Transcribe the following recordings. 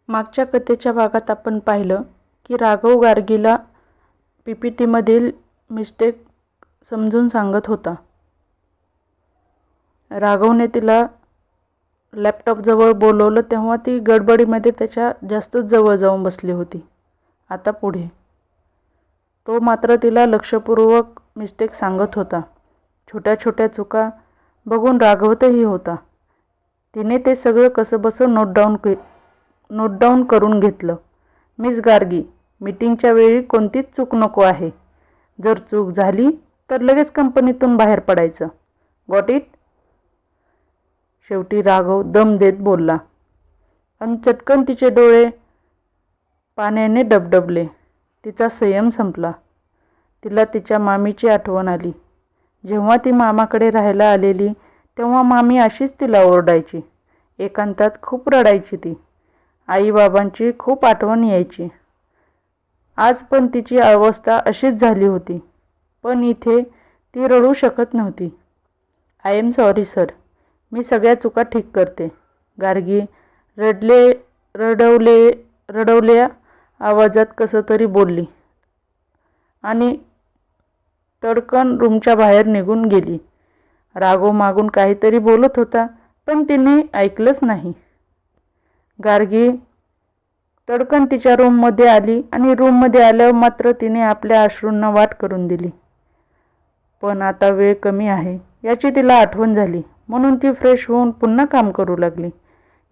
मागच्या कथेच्या भागात आपण पाहिलं की राघव गार्गीला PPTमधील मिस्टेक समजून सांगत होता. राघवने तिला लॅपटॉपजवळ बोलवलं तेव्हा ती गडबडीमध्ये त्याच्या जास्तच जवळ जाऊन बसली होती. आता पुढे तो मात्र तिला लक्षपूर्वक मिस्टेक सांगत होता. छोट्या छोट्या चुका बघून रागवतही होता. तिने ते सगळं कसंबसं नोट डाऊन करून घेतलं. मिस गार्गी, मीटिंगच्या वेळी कोणतीच चूक नको आहे. जर चूक झाली तर लगेच कंपनीतून बाहेर पडायचं. Got it? शेवटी राघव दम देत बोलला आणि चटकन तिचे डोळे पाण्याने डबडबले. तिचा संयम संपला. तिला तिच्या मामीची आठवण आली. जेव्हा ती मामाकडे राहायला आलेली तेव्हा मामी अशीच तिला ओरडायची. एकांतात खूप रडायची ती. आईबाबांची खूप आठवण यायची. आज पण तिची अवस्था अशीच झाली होती. पण इथे ती रडू शकत नव्हती. आय एम सॉरी सर, मी सगळ्या चुका ठीक करते. गार्गी रडवल्या आवाजात कसं तरी बोलली आणि तडकन रूमच्या बाहेर निघून गेली. राघव मागून काहीतरी बोलत होता पण तिने ऐकलंच नाही. गार्गी तडकन तिच्या रूममध्ये आली आणि रूममध्ये आल्यावर मात्र तिने आपल्या अश्रूंना वाट करून दिली. पण आता वेळ कमी आहे याची तिला आठवण झाली. म्हणून ती फ्रेश होऊन पुन्हा काम करू लागली.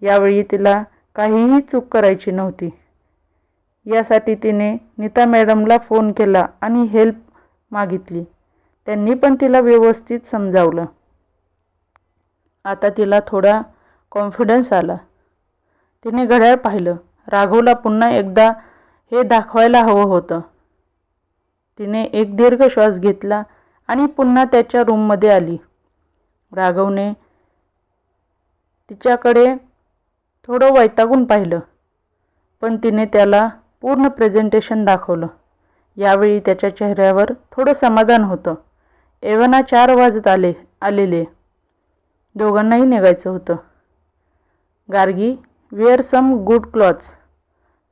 यावेळी तिला काहीही चूक करायची नव्हती. यासाठी तिने नीता मॅडमला फोन केला आणि हेल्प मागितली. त्यांनी पण तिला व्यवस्थित समजावलं. आता तिला थोडा कॉन्फिडन्स आला. तिने घड्याळ पाहिलं. राघवला पुन्हा एकदा हे दाखवायला हवं होतं. तिने एक दीर्घ श्वास घेतला आणि पुन्हा त्याच्या रूममध्ये आली. राघवने तिच्याकडे थोडं वैतागून पाहिलं पण तिने त्याला पूर्ण प्रेझेंटेशन दाखवलं. यावेळी त्याच्या चेहऱ्यावर थोडं समाधान होतं. एव्हाना 4 वाजत आलेले. दोघांनाही निघायचं होतं. Gargi, wear some good clothes,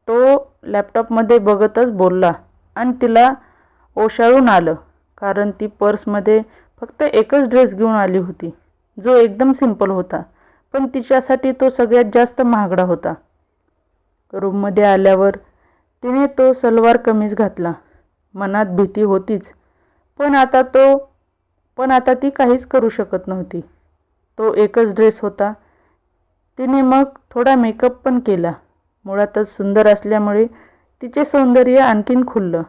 तो लॅपटॉपमध्ये बघतच बोलला आणि तिला ओशाळून आलं. कारण ती पर्समध्ये फक्त एकच ड्रेस घेऊन आली होती जो एकदम सिंपल होता पण तिच्यासाठी तो सगळ्यात जास्त महागडा होता. रूममध्ये आल्यावर तिने तो सलवार कमीज घातला. मनात भीती होतीच पण आता ती काहीच करू शकत नव्हती. तो एकच ड्रेस होता. तिने मग थोडा मेकअप पण केला. मुळातच सुंदर असल्यामुळे तिचे सौंदर्य आणखीन खुललं.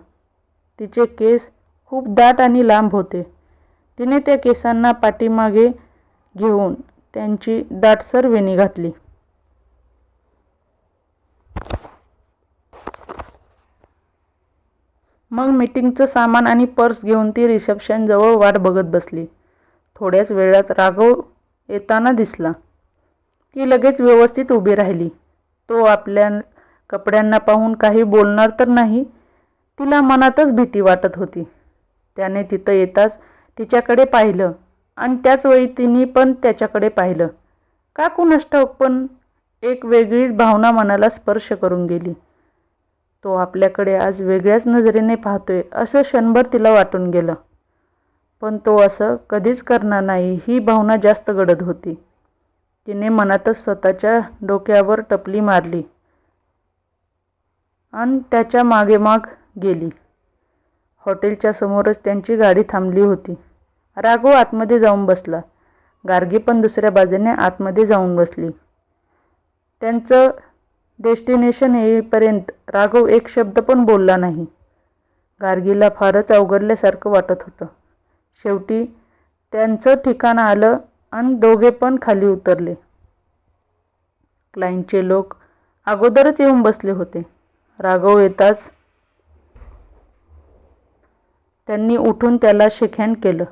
तिचे केस खूप दाट आणि लांब होते. तिने त्या केसांना पाठीमागे घेऊन त्यांची दाटसर वेणी घातली. मग मीटिंगचं सामान आणि पर्स घेऊन ती रिसेप्शनजवळ वाट बघत बसली. थोड्याच वेळात राघव येताना दिसला. ती लगेच व्यवस्थित उभी राहिली. तो आपल्या कपड्यांना पाहून काही बोलणार तर नाही. तिला मनातच भीती वाटत होती. त्याने तिथं येताच तिच्याकडे पाहिलं आणि त्याच वेळी तिने पण त्याच्याकडे पाहिलं. का कुणास ठाऊक पण एक वेगळीच भावना मनाला स्पर्श करून गेली. तो आपल्याकडे आज वेगळ्याच नजरेने पाहतोय असं क्षणभर तिला वाटून गेलं. पण तो असं कधीच करणार नाही ही भावना जास्त गडद होती. तिने मनातच स्वतःच्या डोक्यावर टपली मारली आणि त्याच्या मागेमाग गेली. हॉटेलच्या समोरच त्यांची गाडी थांबली होती. राघव आतमध्ये जाऊन बसला. गार्गी पण दुसऱ्या बाजूने आतमध्ये जाऊन बसली. त्यांचं डेस्टिनेशन येईपर्यंत राघव एक शब्द पण बोलला नाही. गार्गीला फारच अवघडल्यासारखं वाटत होतं. शेवटी त्यांचं ठिकाण आलं आणि दोघे पण खाली उतरले. क्लायंटचे लोक अगोदरच येऊन बसले होते. राघव येताच त्यांनी उठून त्याला शेकहँड केलं.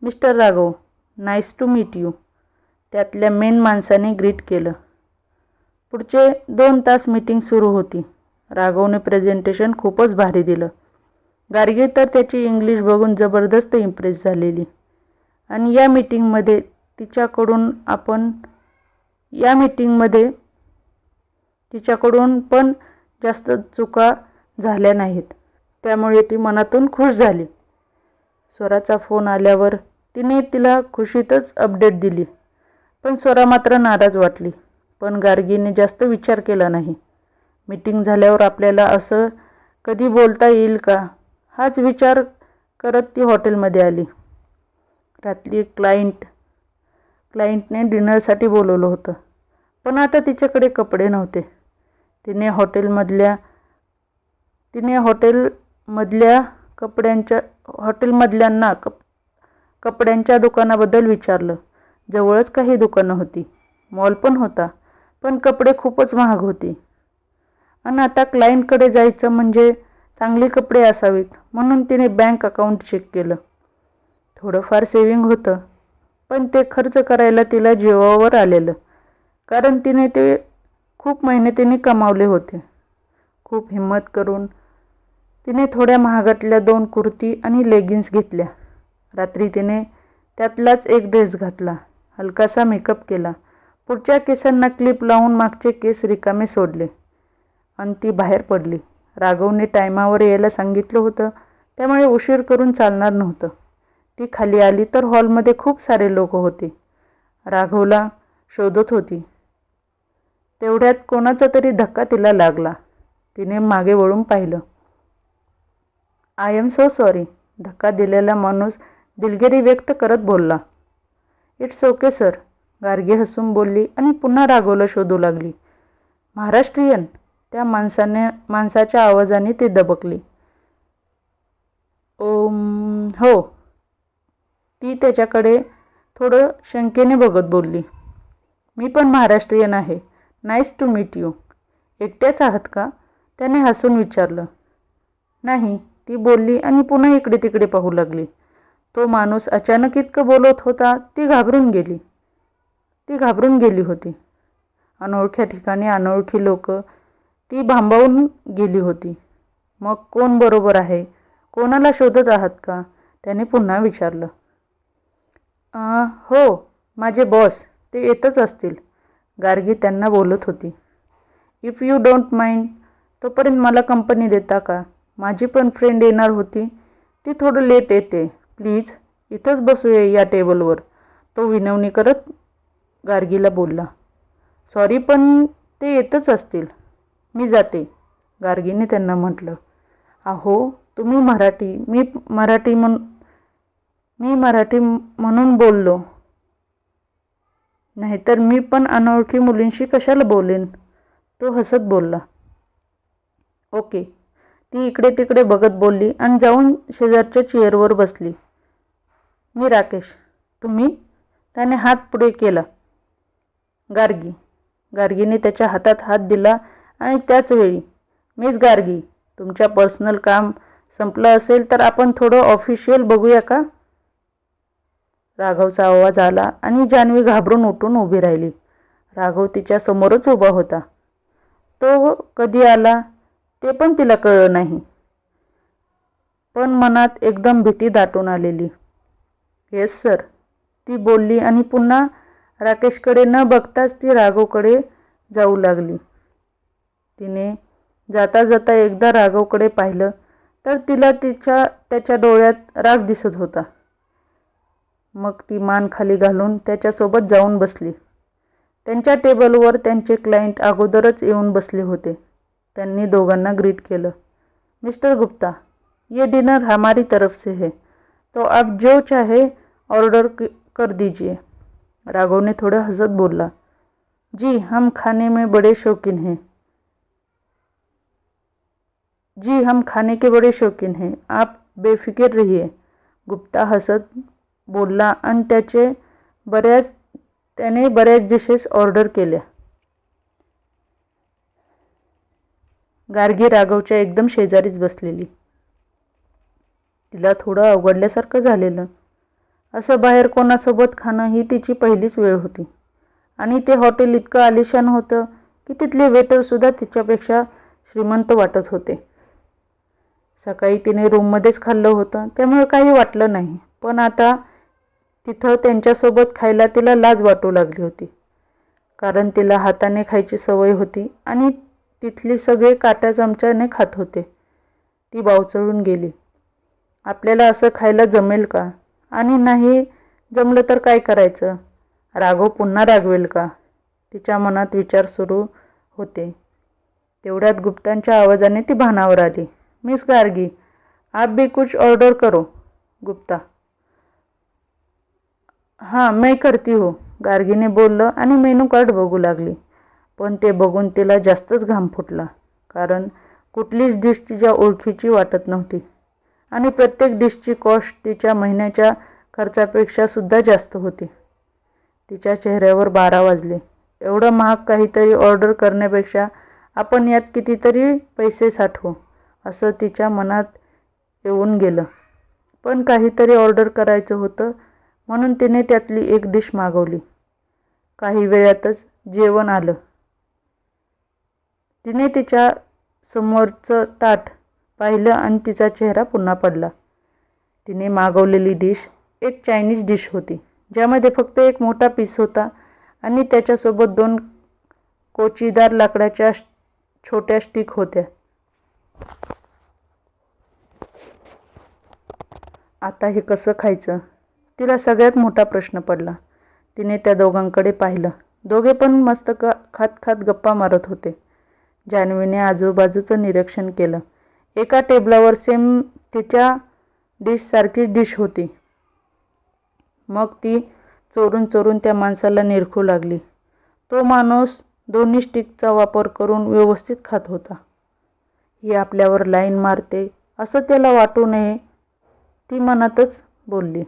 Mister Raghav, nice to meet you, त्यातल्या मेन माणसाने ग्रीट केलं. पुढचे 2 तास मीटिंग सुरू होती. राघवने प्रेझेंटेशन खूपच भारी दिलं. गार्गी तर त्याची इंग्लिश बघून जबरदस्त इम्प्रेस झालेली. आणि या मीटिंगमध्ये तिच्याकडून पण जास्त चुका झाल्या नाहीत, त्यामुळे ती मनातून खुश झाली. स्वराचा फोन आल्यावर तिने तिला खुशीतच अपडेट दिली, पण स्वरा मात्र नाराज वाटली. पण गार्गीने जास्त विचार केला नाही. मीटिंग झाल्यावर आपल्याला असं कधी बोलता येईल का, हाच विचार करत ती हॉटेलमध्ये आली. रात्री क्लायंटने डिनरसाठी बोलवलं होतं, पण आता तिच्याकडे कपडे नव्हते. तिने हॉटेलमधल्यांना कपड्यांच्या दुकानाबद्दल विचारलं. जवळच काही दुकानं होती, मॉल पण होता, पण कपडे खूपच महाग होती. आणि आता क्लायंटकडे जायचं म्हणजे चांगली कपडे असावीत, म्हणून तिने बँक अकाउंट चेक केलं. थोडंफार सेव्हिंग होतं, पण ते खर्च करायला तिला जीवावर आलेलं, कारण तिने ते खूप मेहनतीने कमावले होते. खूप हिंमत करून तिने थोड्या महागातल्या 2 कुर्ती आणि लेगिन्स घेतल्या. रात्री तिने त्यातलाच एक ड्रेस घातला, हलकासा मेकअप केला, पुढच्या केसांना क्लिप लावून मागचे केस रिकामे सोडले आणि ती बाहेर पडली. राघवने टायमावर यायला सांगितलं होतं, त्यामुळे उशीर करून चालणार नव्हतं. ती खाली आली तर हॉलमध्ये खूप सारे लोक होते. राघवला शोधत होती. तेवढ्यात कोणाचा तरी धक्का तिला लागला. तिने मागे वळून पाहिलं. I am so sorry. धक्का दिलेला माणूस दिलगिरी व्यक्त करत बोलला. It's okay sir. गार्गी हसून बोलली आणि पुन्हा राघवला शोधू लागली. महाराष्ट्रीयन? त्या माणसाच्या आवाजाने ती दबकली. हो. ती त्याच्याकडे थोडं शंकेने बघत बोलली. मी पण महाराष्ट्रीयन आहे. Nice to meet you. एकट्याच आहात का? त्याने हसून विचारलं. नाही, ती बोलली आणि पुन्हा इकडे तिकडे पाहू लागली. तो माणूस अचानक इतकं बोलत होता, ती घाबरून गेली होती. अनोळख्या ठिकाणी अनोळखी लोक, ती भांबावून गेली होती. मग कोण बरोबर आहे? कोणाला शोधत आहात का? त्याने पुन्हा विचारलं. हो, माझे बॉस. ते येतच असतील. गार्गी त्यांना बोलत होती. इफ यू डोंट माइंड, तोपर्यंत मला कंपनी देता का? माझी पण फ्रेंड येणार होती, ती थोडं लेट येते. प्लीज इथंच बसूया या टेबलवर. तो विनवणी करत गार्गीला बोलला. सॉरी, पण ते येतच असतील. मी जाते, गार्गीने त्यांना म्हटलं. अहो, तुम्ही मराठी, मी मराठी म्हणून बोललो. नाहीतर मी पण अनोळखी मुलींशी कशाला बोलेन? तो हसत बोलला. ओके. ती इकडे तिकडे बघत बोलली आणि जाऊन शेजारच्या चेअरवर बसली. मी राकेश. तुम्ही? त्याने हात पुढे केला. गार्गीने त्याच्या हातात हात दिला आणि त्याच वेळी, मिस गार्गी, तुमच्या पर्सनल काम संपलं असेल तर आपण थोडं ऑफिशियल बघूया का? राघवचा आवाज आला आणि जान्हवी घाबरून उठून उभी राहिली. राघव तिच्या समोरच उभा होता. तो कधी आला ते पण तिला कळलं नाही, पण मनात एकदम भीती दाटून आलेली. येस सर, ती बोलली आणि पुन्हा राकेशकडे न बघताच ती राघवकडे जाऊ लागली. तिने जाता जाता एकदा राघवकडे पाहिलं तर तिला त्याच्या डोळ्यात राग दिसत होता. मग ती मान खाली घालून त्याच्यासोबत जाऊन बसली. त्यांच्या टेबलवर त्यांचे क्लायंट अगोदरच येऊन बसले होते. त्यांनी दोघांना ग्रीट केलं. मिस्टर गुप्ता, ये डिनर हमारी तरफ से है, तो आप जो चाहे ऑर्डर कर दीजिए. राघव ने थोड़ा हंसत बोला. जी हम खाने के बड़े शौकीन हैं, आप बेफिक्र रहिए. गुप्ता हसत बोलला आणि त्याने बऱ्याच डिशेस ऑर्डर केल्या. गार्गी राघवच्या एकदम शेजारीच बसलेली. तिला थोडं अवघडल्यासारखं झालेलं. असं बाहेर कोणासोबत खाणं ही तिची पहिलीच वेळ होती. आणि ते हॉटेल इतकं आलिशान होतं की तिथले वेटरसुद्धा तिच्यापेक्षा श्रीमंत वाटत होते. सकाळी तिने रूममध्येच खाल्लं होतं, त्यामुळे काही वाटलं नाही, पण आता तिथं त्यांच्यासोबत खायला तिला लाज वाटू लागली होती. कारण तिला हाताने खायची सवय होती आणि तिथले सगळे काट्या चमच्याने खात होते. ती बावचळून गेली. आपल्याला असं खायला जमेल का? आणि नाही जमलं तर काय करायचं? राघव पुन्हा रागवेल का? तिच्या मनात विचार सुरू होते. तेवढ्यात गुप्तांच्या आवाजाने ती भानावर आली. मिस गार्गी, आप भी कुछ ऑर्डर करो. गुप्ता, हां मैं करती हूँ, गार्गीने बोललं आणि मेनू कार्ड बघू लागली. पण ते बघून तिला जास्तच घाम फुटला, कारण कुठलीच डिश तिच्या ओळखीची वाटत नव्हती आणि प्रत्येक डिशची कॉस्ट तिच्या महिन्याच्या खर्चापेक्षा सुद्धा जास्त होती. तिच्या चेहऱ्यावर 12 वाजले. एवढं महाग काहीतरी ऑर्डर करण्यापेक्षा आपण यात कितीतरी पैसे साठवू, असं तिच्या मनात येऊन गेलं. पण काहीतरी ऑर्डर करायचं होतं म्हणून तिने त्यातली एक डिश मागवली. काही वेळातच जेवण आलं. तिने तिच्या समोरचं ताट पाहिलं आणि तिचा चेहरा पुन्हा पडला. तिने मागवलेली डिश एक चायनीज डिश होती, ज्यामध्ये फक्त एक मोठा पीस होता आणि त्याच्यासोबत 2 कोचीदार लाकडाच्या छोट्या स्टिक होत्या. आता हे कसं खायचं? तिला सगळ्यात मोठा प्रश्न पडला. तिने त्या दोघांकडे पाहिलं. दोघे पण मस्त खात खात गप्पा मारत होते. जान्हवीने आजूबाजूचं निरीक्षण केलं. एका टेबलावर सेम तिच्या डिशसारखीच डिश होती. मग ती चोरून चोरून त्या माणसाला निरखू लागली. तो माणूस दोन्ही स्टिकचा वापर करून व्यवस्थित खात होता. ही आपल्यावर लाईन मारते असं त्याला वाटू नये, ती मनातच बोलली.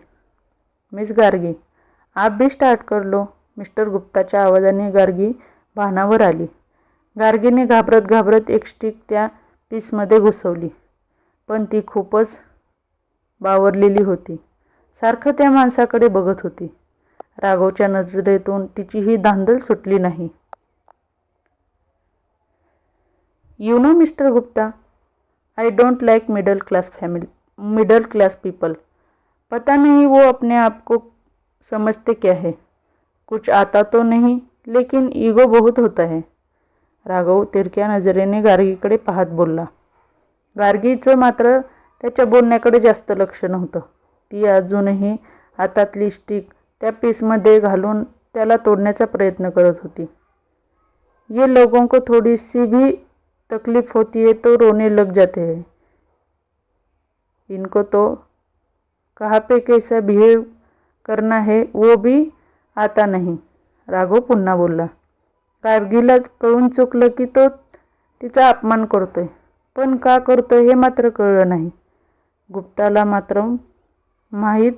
मिस गार्गी, आप भी स्टार्ट कर लो. मिस्टर गुप्ताच्या आवाजाने गार्गी भानावर आली. गार्गीने घाबरत घाबरत एक स्टिक त्या पीसमध्ये घुसवली, पण ती खूपच बावरलेली होती. सारखं त्या माणसाकडे बघत होती. राघवच्या नजरेतून तिची ही धांदल सुटली नाही. You know mister Gupta, I don't like middle class people. पता नहीं वो अपने आप को समझते क्या है. कुछ आता तो नहीं, लेकिन ईगो बहुत होता है. राघव तिरक्या नजरेने गार्गीकडे पाहत बोलला. गार्गीचं मात्र त्याच्या बोलण्याकडे जास्त लक्ष नव्हतं. ती अजूनही हातातली स्टिक त्या पीसमध्ये घालून त्याला तोडण्याचा प्रयत्न करत होती. ये लोगों को थोड़ी सी भी तकलीफ होती है तो रोने लग जाते हैं. इनको तो कहाँ पे कैसा बिहेव करना है वो भी आता नहीं. राघव पुन्हा बोलला. गार्गीला कळून चुकलं की तो तिचा अपमान करतोय, पण का करतोय हे मात्र कळलं नाही. गुप्ताला मात्र माहीत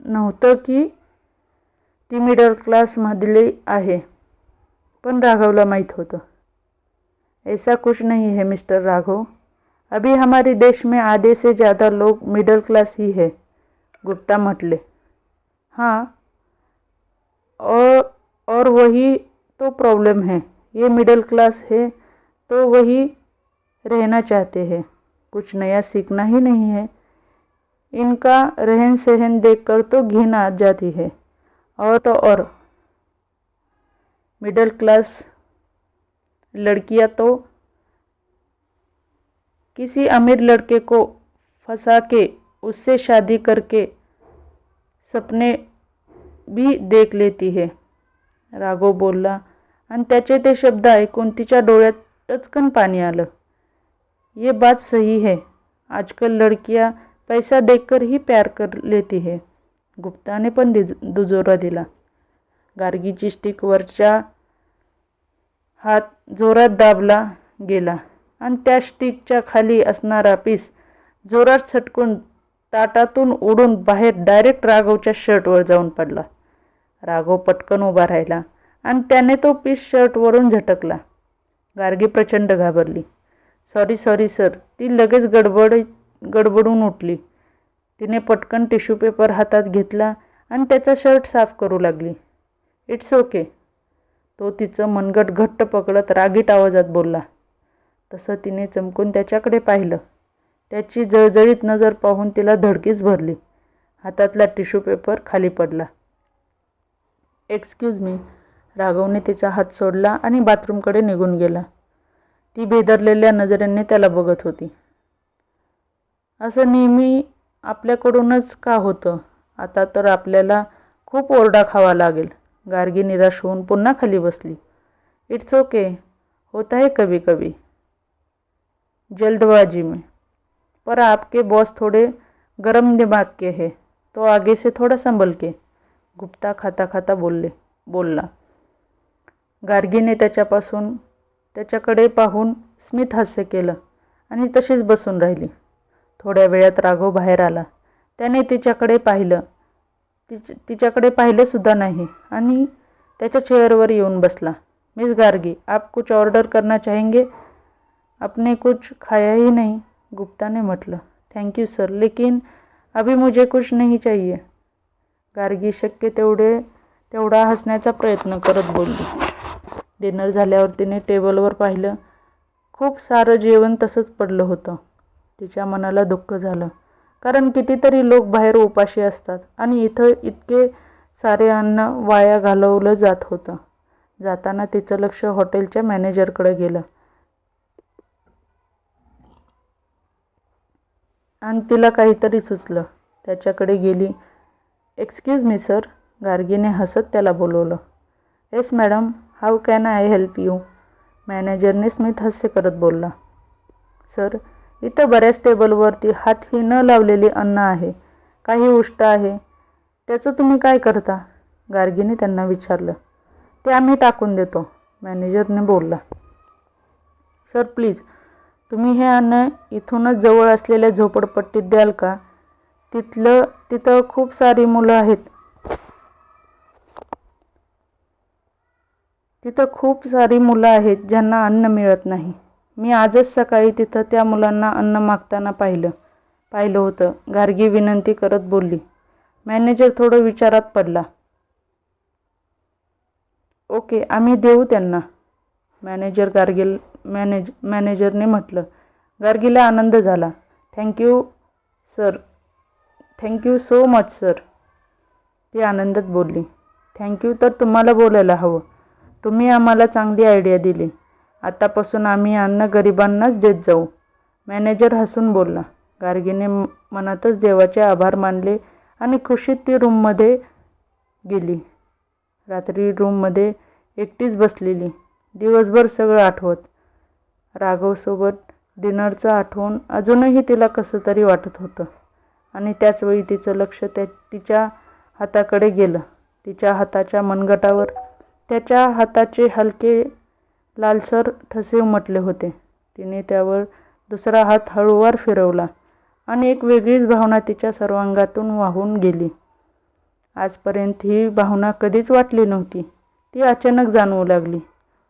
नव्हतं की ती मिडल क्लासमधली आहे, पण राघवला माहीत होतं. ऐसा कुछ नहीं है मिस्टर राघव. अभी हमारे देश में आधे से ज़्यादा लोग मिडिल क्लास ही है. गुप्ता म्हटले. हाँ, और वही तो प्रॉब्लम है. ये मिडिल क्लास है तो वही रहना चाहते हैं, कुछ नया सीखना ही नहीं है. इनका रहन सहन देखकर तो घिन आ जाती है. और तो और मिडिल क्लास लड़कियां तो किसी अमीर लड़के को फंसा के उससे शादी करके सपने भी देख लेती है. राघव बोलला आणि त्याचे ते शब्द ऐकून तिच्या डोळ्यात टचकन पाणी आलं. ये बात सही है. आजकल लड़कियां पैसा देखकर ही प्यार कर लेती है. गुप्ताने पण दुजोरा दिला. गार्गीची स्टिक वरच्या हात जोरात दाबला गेला आणि त्या स्टिकच्या खाली असणारा पीस जोरात छटकून ताटातून उडून बाहेर डायरेक्ट राघवच्या शर्टवर जाऊन पडला. राघव पटकन उभा राहिला आणि त्याने तो पीस शर्टवरून झटकला. गार्गी प्रचंड घाबरली. Sorry sir. ती लगेच गडबडून उठली. तिने पटकन टिश्यू पेपर हातात घेतला आणि त्याचा शर्ट साफ करू लागली. It's okay. तो तिचं मनगट घट्ट पकडत रागीट आवाजात बोलला. तसं तिने चमकून त्याच्याकडे पाहिलं. त्याची जळजळीत नजर पाहून तिला धडकीच भरली. हातातला टिश्यू पेपर खाली पडला. एक्सक्यूज मी, राघवने तिचा हात सोडला आणि बाथरूमकडे निघून गेला. ती भेदरलेल्या नजरेने त्याला बघत होती. असं नेहमी आपल्याकडूनच का होतं? आता तर आपल्याला खूप ओरडा खावा लागेल. गार्गी निराश होऊन पुन्हा खाली बसली. इट्स ओके, होता है कभी कभी, जल्दबाजी में. पर आपके बॉस थोड़े गरम दिमाग के हैं, तो आगे से थोड़ा संभल के, गुप्ता खाता खाता बोलला. गार्गीने त्याच्याकडे पाहून स्मित हास्य केलं आणि तशीच बसून राहिली. थोड्या वेळात राघव बाहेर आला. त्याने तिच्याकडे पाहिलं सुद्धा नाही आणि त्याच्या चेअरवर येऊन बसला. मिस गार्गी, आप कुछ ऑर्डर करना चाहेंगे? आपने कुछ खाया ही नहीं, गुप्ता ने म्हटलं. थँक्यू सर, लेकिन अभी मुझे कुछ नहीं चाहिए. गार्गी शक्य तेवढा हसण्याचा प्रयत्न करत बोलली. डिनर झाल्यावर तिने टेबलवर पाहिलं. खूप सारं जेवण तसंच पडलं होतं. तिच्या मनाला दुःख झालं, कारण कितीतरी लोक बाहेर उपाशी असतात आणि इथं इतके सारे अन्न वाया घालवलं जात होतं. जाताना तिचं लक्ष हॉटेलच्या मॅनेजरकडे गेलं आणि तिला काहीतरी सुचलं. त्याच्याकडे गेली. एक्सक्यूज मी सर, गार्गीने हसत त्याला बोलवलं. Yes madam, how can I help you? मॅनेजरने स्मित हास्य करत बोलला. सर, इथं बऱ्याच टेबलवरती हातही न लावलेली अन्न आहे, काही उष्ट आहे. त्याचं तुम्ही काय करता? गार्गीने त्यांना विचारलं. ते आम्ही टाकून देतो, मॅनेजरने बोलला. सर प्लीज, तुम्ही हे अन्न इथूनच जवळ असलेल्या झोपडपट्टीत द्याल का? तिथं खूप सारी मुलं आहेत. तिथं खूप सारी मुलं आहेत ज्यांना अन्न मिळत नाही. मी आजच सकाळी तिथं त्या मुलांना अन्न मागताना पाहिलं होतं, गार्गी विनंती करत बोलली. मॅनेजर थोडं विचारात पडला. ओके, आम्ही देऊ त्यांना, मॅनेजरने म्हटलं. गार्गीला आनंद झाला. थँक्यू सो मच सर, ती आनंदात बोलली. थँक्यू तर तुम्हाला बोलायला हवं. तुम्ही आम्हाला चांगली आयडिया दिली. आतापासून आम्ही अन्न गरिबांनाच देत जाऊ, मॅनेजर हसून बोलला. गार्गीने मनातच देवाचे आभार मानले आणि खुशीत ती रूममध्ये गेली. रात्री रूममध्ये एकटीच बसलेली, दिवसभर सगळं आठवत. राघवसोबत डिनरचं आठवून अजूनही तिला कसं तरी वाटत होतं आणि त्याचवेळी तिचं लक्ष तिच्या हाताकडे गेलं. तिच्या हाताच्या मनगटावर त्याच्या हाताचे हलके लालसर ठसे उमटले होते. तिने त्यावर दुसरा हात हळूवार फिरवला आणि एक वेगळीच भावना तिच्या सर्वांगातून वाहून गेली. आजपर्यंत ही भावना कधीच वाटली नव्हती. ती अचानक जाणवू लागली,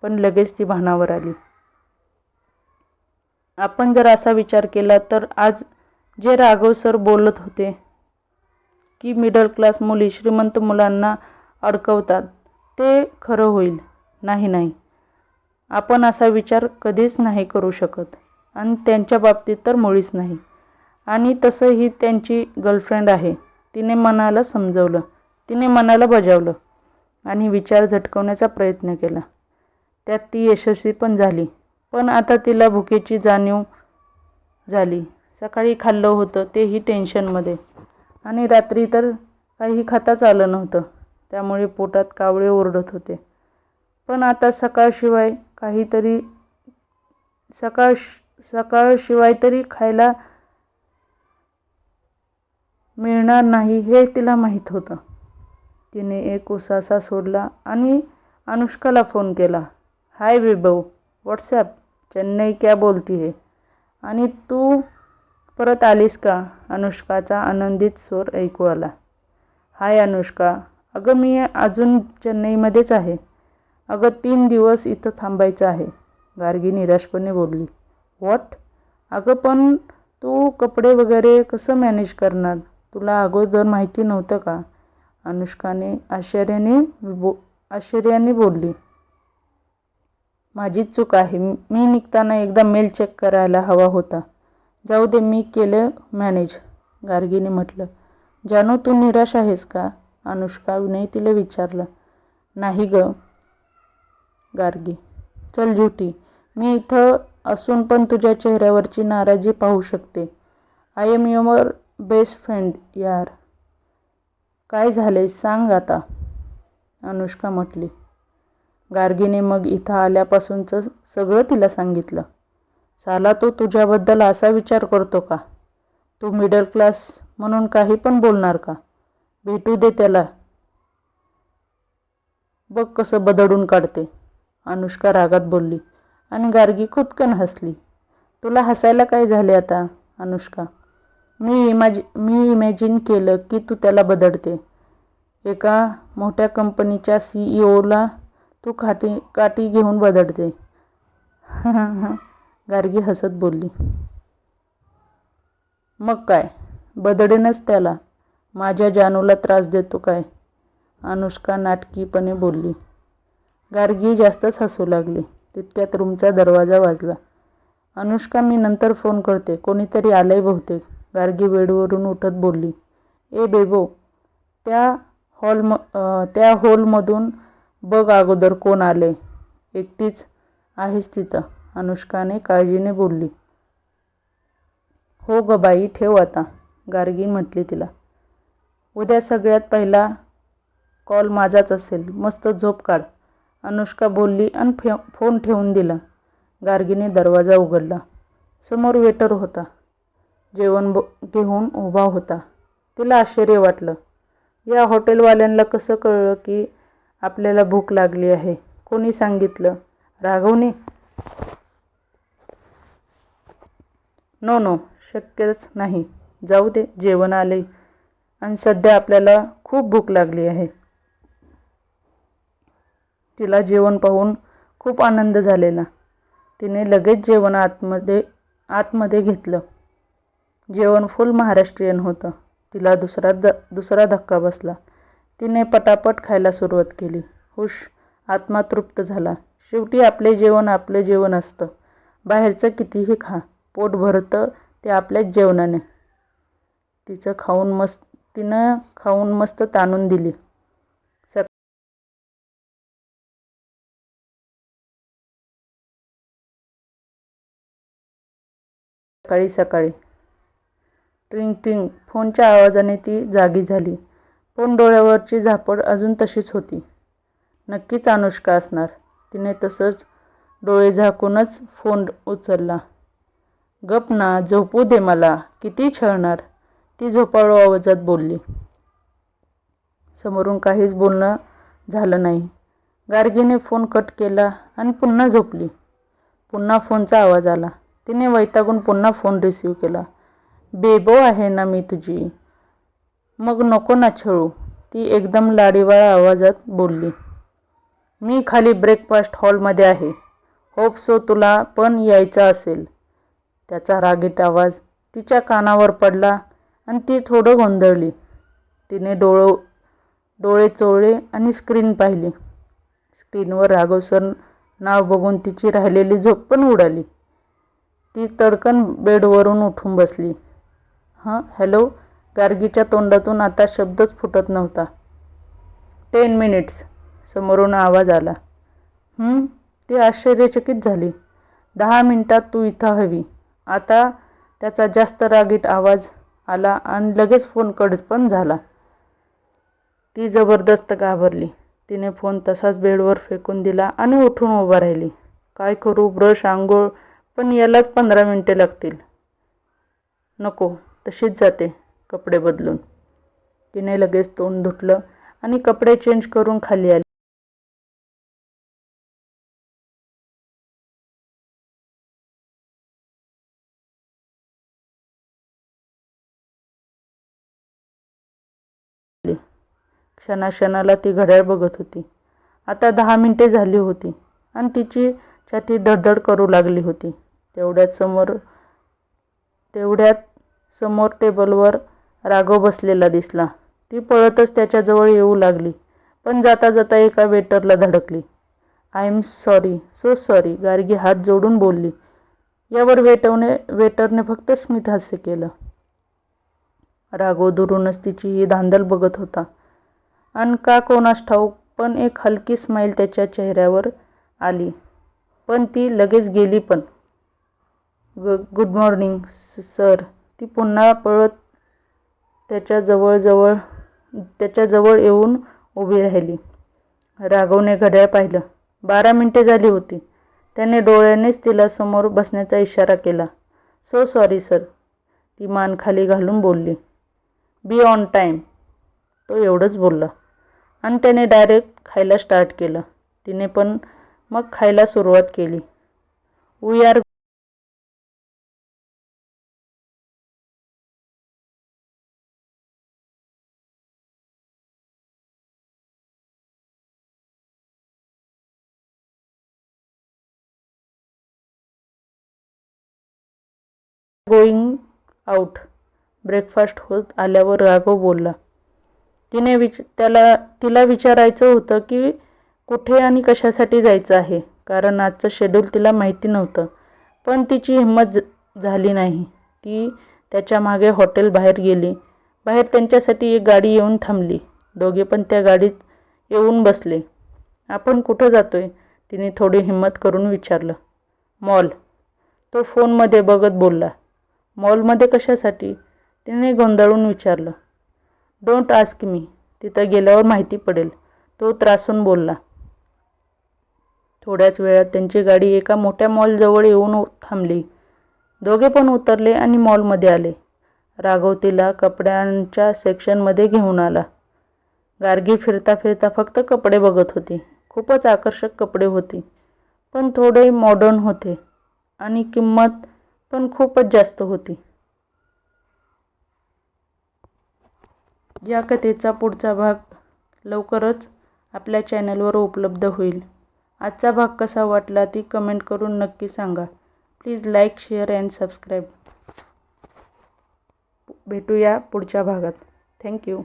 पण लगेच ती भानावर आली. आपण जर असा विचार केला तर आज जे राघव सर बोलत होते की मिडल क्लास मुली श्रीमंत मुलांना अडकवतात, ते खरं होईल. नाही, आपण असा विचार कधीच नाही करू शकत आणि त्यांच्या बाबतीत तर मुळीच नाही. आणि तसंही त्यांची गर्लफ्रेंड आहे. तिने मनाला बजावलं आणि विचार झटकवण्याचा प्रयत्न केला. त्यात ती यशस्वी पण झाली. पण आता तिला भुकेची जाणीव झाली. सकाळी खाल्लं होतं तेही टेन्शनमध्ये आणि रात्री तर काही खाताच आलं नव्हतं, त्यामुळे पोटात कावळे ओरडत होते. पण आता सकाळशिवाय तरी खायला मिळणार नाही हे तिला माहीत होतं. तिने एक उसासा सोडला आणि अनुष्काला फोन केला. हाय विभव, व्हॉट्सॲप, चेन्नई क्या बोलती है? आणि तू परत आलीस का? अनुष्काचा आनंदित स्वर ऐकू आला. हाय अनुष्का, अगं मी अजून चेन्नईमध्येच आहे. अगं 3 दिवस इथं थांबायचं आहे, गार्गी निराशपणे बोलली. व्हॉट? अगं पण तू कपडे वगैरे कसं मॅनेज करणार? तुला अगोदर माहिती नव्हतं का? अनुष्काने आश्चर्याने बोलली. माझीच चूक आहे. मी निघताना एकदा मेल चेक करायला हवा होता. जाऊ दे, मी केलं मॅनेज, गार्गीने म्हटलं. जानू, तू निराश आहेस का? अनुष्काने तिला विचारलं. नाही ग, गार्गी. चल झुटी, मी इथं असून पण तुझ्या चेहऱ्यावरची नाराजी पाहू शकते. I am your best friend यार. काय झाले सांग आता, अनुष्का म्हटली. गार्गीने मग इथं आल्यापासूनचं सगळं तिला सांगितलं. साला तो तुझ्याबद्दल असा विचार करतो का? तू मिडल क्लास म्हणून काही पण बोलणार का? भेटू दे त्याला, बघ कसं बदडून काढते, अनुष्का रागात बोलली. आणि गार्गी खुदकन हसली. तुला हसायला काय झाले आता अनुष्का? मी इमॅजिन केलं की तू त्याला बदडते. एका मोठ्या कंपनीच्या CEO ला तू काठी घेऊन बदडते. गार्गी हसत बोलली. मग काय, बदडेनच त्याला. माझ्या जानूला त्रास देतो काय? अनुष्का नाटकीपणे बोलली. गार्गी जास्तच हसू लागली. तितक्यात रूमचा दरवाजा वाजला. अनुष्का, मी नंतर फोन करते, कोणीतरी आलंय बहुतेक, गार्गी बेडवरून उठत बोलली. ए बेबो, त्या हॉलमधून बघ अगोदर कोण आले. एकटीच आहेस तिथं, अनुष्काने काळजीने बोलली. हो ग बाई, ठेव आता, गार्गी म्हटली तिला. उद्या सगळ्यात पहिला कॉल माझाच असेल, मस्त झोप काढ, अनुष्का बोलली आणि फोन ठेवून दिला. गार्गीने दरवाजा उघडला. समोर वेटर होता. जेवण घेऊन उभा होता. तिला आश्चर्य वाटलं. या हॉटेलवाल्यांना कसं कळलं की आपल्याला भूक लागली आहे? कोणी सांगितलं? राघवने? नो, शक्यच नाही. जाऊ दे, जेवण आले आणि सध्या आपल्याला खूप भूक लागली आहे. तिला जेवण पाहून खूप आनंद झालेला. तिने लगेच जेवण आतमध्ये घेतलं. जेवण फुल महाराष्ट्रीयन होतं. तिला दुसरा धक्का बसला. तिने पटापट खायला सुरुवात केली. हुश, आत्मा तृप्त झाला. शेवटी आपले जेवण असतं. बाहेरचं कितीही खा, पोट भरतं ते आपल्याच जेवणाने. तिनं खाऊन मस्त ताणून दिली. सकाळी ट्रिंग ट्रिंग फोनच्या आवाजाने ती जागी झाली. पण डोळ्यावरची झापड अजून तशीच होती. नक्कीच अनुष्का असणार. तिने तसंच डोळे झाकूनच फोन उचलला. गप ना, झोपू दे मला, किती छळणार, ती झोपाळू आवाजात बोलली. समोरून काहीच बोलणं झालं नाही. गार्गीने फोन कट केला आणि पुन्हा झोपली. पुन्हा फोनचा आवाज आला. तिने वैतागून पुन्हा फोन रिसीव्ह केला. बेबो आहे ना मी तुझी, मग नको ना छळू, ती एकदम लाडीवाळ आवाजात बोलली. मी खाली ब्रेकफास्ट हॉलमध्ये आहे. होप सो तुला पण यायचं असेल. त्याचा रागीट आवाज तिच्या कानावर पडला आणि ती थोडं गोंधळली. तिने डोळे चोळले आणि स्क्रीन पाहिली. स्क्रीनवर राघव सर नाव बघून तिची राहिलेली झोप पण उडाली. ती तडकन बेडवरून उठून बसली. हॅलो, गार्गीच्या तोंडातून आता शब्दच फुटत नव्हता. 10 मिनिट्स, समोरून आवाज आला. ती आश्चर्यचकित झाली. 10 मिनिटात तू इथं हवी. आता त्याचा जास्त रागीट आवाज आला आणि लगेच फोन कट पण झाला. ती जबरदस्त घाबरली. तिने फोन तसाच बेडवर फेकून दिला आणि उठून उभा राहिली. काय करू, ब्रश, आंघोळ, पण यालाच 15 मिनिटे लागतील. नको, तशीच जाते कपडे बदलून. तिने लगेच तोंड धुतलं आणि कपडे चेंज करून खाली आली. क्षणाला ती घड्याळ बघत होती. आता 10 मिनिटे झाली होती आणि तिची छाती धडधड करू लागली होती. तेवढ्यात समोर टेबलवर राघव बसलेला दिसला. ती पळतच त्याच्याजवळ येऊ लागली, पण जाता जाता एका वेटरला धडकली. I am sorry, so sorry, Gargi हात जोडून बोलली. यावर वेटरने फक्त स्मित हास्य केलं. राघव दुरूनच तिची ही धांदल बघत होता. आणि का कोणास ठाऊक, पण एक हलकी स्माईल त्याच्या चेहऱ्यावर आली, पण ती लगेच गेली पण. Good morning sir. ती पुन्हा पळत त्याच्याजवळ येऊन उभी राहिली. राघवने घड्याळ पाहिलं. 12 मिनिटे झाली होती. त्याने डोळ्यानेच तिला समोर बसण्याचा इशारा केला. सो सॉरी सर, ती मान खाली घालून बोलली. बी ऑन टाईम, तो एवढंच बोलला आणि त्याने डायरेक्ट खायला स्टार्ट केलं. तिने पण मग खायला सुरुवात केली. We R going out. Breakfast होत आल्यावर राघव बोलला. तिला विचारायचं होतं की कुठे आणि कशासाठी जायचं आहे, कारण आजचं शेड्यूल तिला माहिती नव्हतं. पण तिची हिंमत झाली नाही. ती त्याच्या मागे हॉटेल बाहेर गेली. बाहेर त्यांच्यासाठी एक गाडी येऊन थांबली. दोघे पण त्या गाडीत येऊन बसले. आपण कुठं जातोय, तिने थोडी हिंमत करून विचारलं. मॉल, तो फोनमध्ये बघत बोलला. मॉलमध्ये कशासाठी, तिने गोंधळून विचारलं. डोंट आस्क मी, तिथं गेल्यावर माहिती पडेल, तो त्रासून बोलला. थोड्याच वेळात त्यांची गाडी एका मोठ्या मॉलजवळ येऊन थांबली. दोघे पण उतरले आणि मॉलमध्ये आले. राघव तिला कपड्यांच्या सेक्शनमध्ये घेऊन आला. गार्गी फिरता फिरता फक्त कपडे बघत होती. खूपच आकर्षक कपडे होते, पण थोडे मॉडर्न होते आणि किंमत पण खूपच जास्त होती. या कथेचा पुढचा भाग लवकरच आपल्या चॅनलवर उपलब्ध होईल. आजचा भाग कसा वाटला ती कमेंट करून नक्की सांगा. Please like, share and subscribe. भेटूया पुढच्या भागात. थँक्यू.